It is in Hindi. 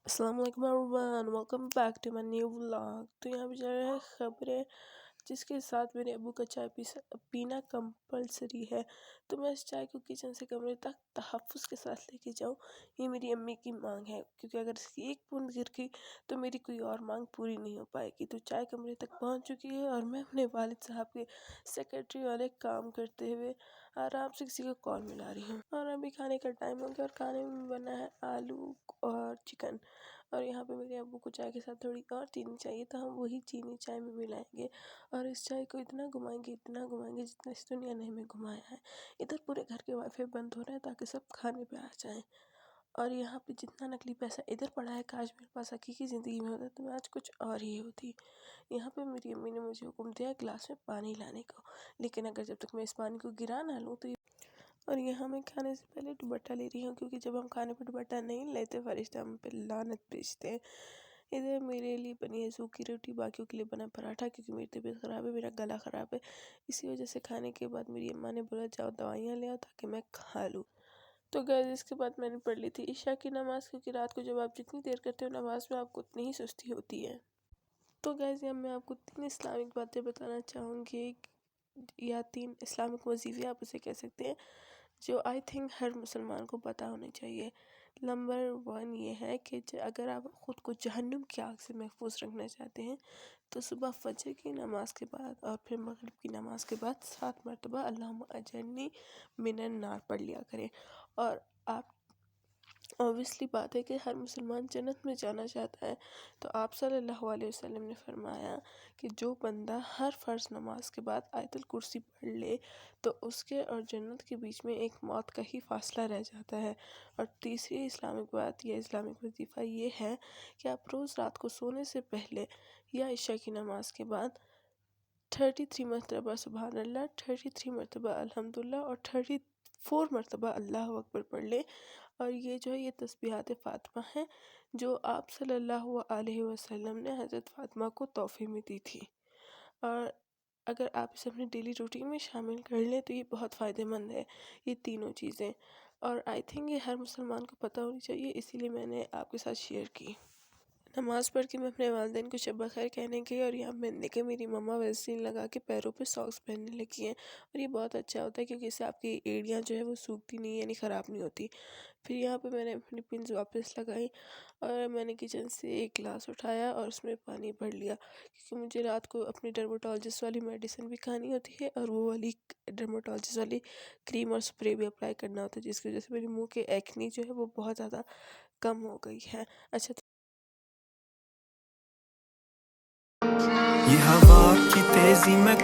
अस्सलाम वालेकुम everyone, welcome back to my new vlog. तो यहाँ पे चल रहा है खबरें जिसके साथ मेरे अब्बू का चाय पीना कंपलसरी है। तो मैं इस चाय को किचन से कमरे तक तहफ़्फ़ुज़ के साथ लेके जाऊँ, ये मेरी अम्मी की मांग है, क्योंकि अगर इसकी एक बूंद गिर गई तो मेरी कोई और मांग पूरी नहीं हो पाएगी। तो चाय कमरे तक पहुँच चुकी है और मैं अपने वालिद साहब के सेक्रेटरी वाले काम करते हुए आराम से किसी को कॉल मिला रही हूँ। और अभी खाने का टाइम हो गया और खाने में बना है आलू और चिकन। और यहाँ पे मेरे अब्बू को चाय के साथ थोड़ी और चीनी चाहिए, तो हम वही चीनी चाय में मिलाएंगे और इस चाय को इतना घुमाएंगे जितना इस दुनिया ने हमें घुमाया है। इधर पूरे घर के वाईफाई बंद हो रहा है ताकि सब खाने पे आ जाएं। और यहाँ पे जितना नकली पैसा इधर पड़ा है, काश मेरे पास हकीकी ज़िंदगी में होता तो मैं आज कुछ और ही होती। यहाँ पे मेरी अम्मी ने मुझे हुक्म दिया गिलास में पानी लाने को, लेकिन अगर जब तक मैं इस पानी को गिरा ना लूँ तो और यहाँ मैं खाने से पहले दुपट्टा ले रही हूँ, क्योंकि जब हम खाने पर दुपट्टा नहीं लेते फरिश्ता हम पे लानत भेजते हैं। इधर मेरे लिए बनी है सूखी रोटी, बाकियों के लिए बना पराठा, क्योंकि मेरी तबीयत ख़राब है, मेरा गला ख़राब है। इसी वजह से खाने के बाद मेरी अम्मा ने बोला जाओ दवाइयाँ ले आओ ताकि मैं खा लूँ। तो गैस इसके बाद मैंने पढ़ ली थी ईशा की नमाज़, क्योंकि रात को जब आप जितनी देर करते हो नमाज में आपको उतनी ही सुस्ती होती है। तो गैस अब मैं आपको 3 इस्लामिक बातें बताना चाहूँगी, या 3 इस्लामिक वजीफ़े आप उसे कह सकते हैं, जो आई थिंक हर मुसलमान को पता होने चाहिए। नंबर 1 ये है कि अगर आप ख़ुद को जहन्नुम की आग से महफूज रखना चाहते हैं तो सुबह फजर की नमाज के बाद और फिर मगरिब की नमाज के बाद 7 मरतबा अल्लाहुम्मा अजरनी मिनन नार पढ़ लिया करें। और आप ऑब्वियसली बात है कि हर मुसलमान जन्नत में जाना चाहता है, तो आप सल्लल्लाहु अलैहि वसल्लम ने फरमाया कि जो बंदा हर फ़र्ज़ नमाज के बाद आयतुल कुर्सी पढ़ ले तो उसके और जन्नत के बीच में एक मौत का ही फासला रह जाता है। और तीसरी इस्लामिक बात या इस्लामिक वजीफ़ा ये है कि आप रोज़ रात को सोने से पहले या इशा की नमाज के बाद 33 मरतबा सुबहान अल्लाह, 33 मरतबा अल्हम्दुलिल्लाह और 34 मरतबा अल्लाहु अकबर पढ़ ले। और ये जो है ये तस्बीहात फ़ातिमा हैं, जो आप सल्लल्लाहु अलैहि वसल्लम ने हज़रत फ़ातिमा को तोहफ़े में दी थी। और अगर आप इसे अपनी डेली रूटीन में शामिल कर लें तो ये बहुत फ़ायदेमंद है, ये तीनों चीज़ें। और आई थिंक ये हर मुसलमान को पता होनी चाहिए, इसीलिए मैंने आपके साथ शेयर की। नमाज़ पढ़ के मैं अपने वालिदैन को शब खैर कहने गई और यहाँ मैंने देखा मेरी मम्मा वैसलीन लगा के पैरों पे सॉक्स पहनने लगी हैं। और ये बहुत अच्छा होता है, क्योंकि इससे आपकी एड़ियाँ जो है वो सूखती नहीं, यानी ख़राब नहीं होती। फिर यहाँ पे मैंने अपनी पिन्स वापस लगाई और मैंने किचन से एक गिलास उठाया और उसमें पानी भर लिया, क्योंकि मुझे रात को अपनी डर्माटोलॉजिस्ट वाली मेडिसिन भी खानी होती है और वो वाली डर्माटोलॉजिस्ट वाली क्रीम और स्प्रे भी अप्लाई करना होता है, जिसकी वजह से मेरे मुँह के एक्नी जो है वो बहुत ज़्यादा कम हो गई है। अच्छा, ये हवा की तेजी में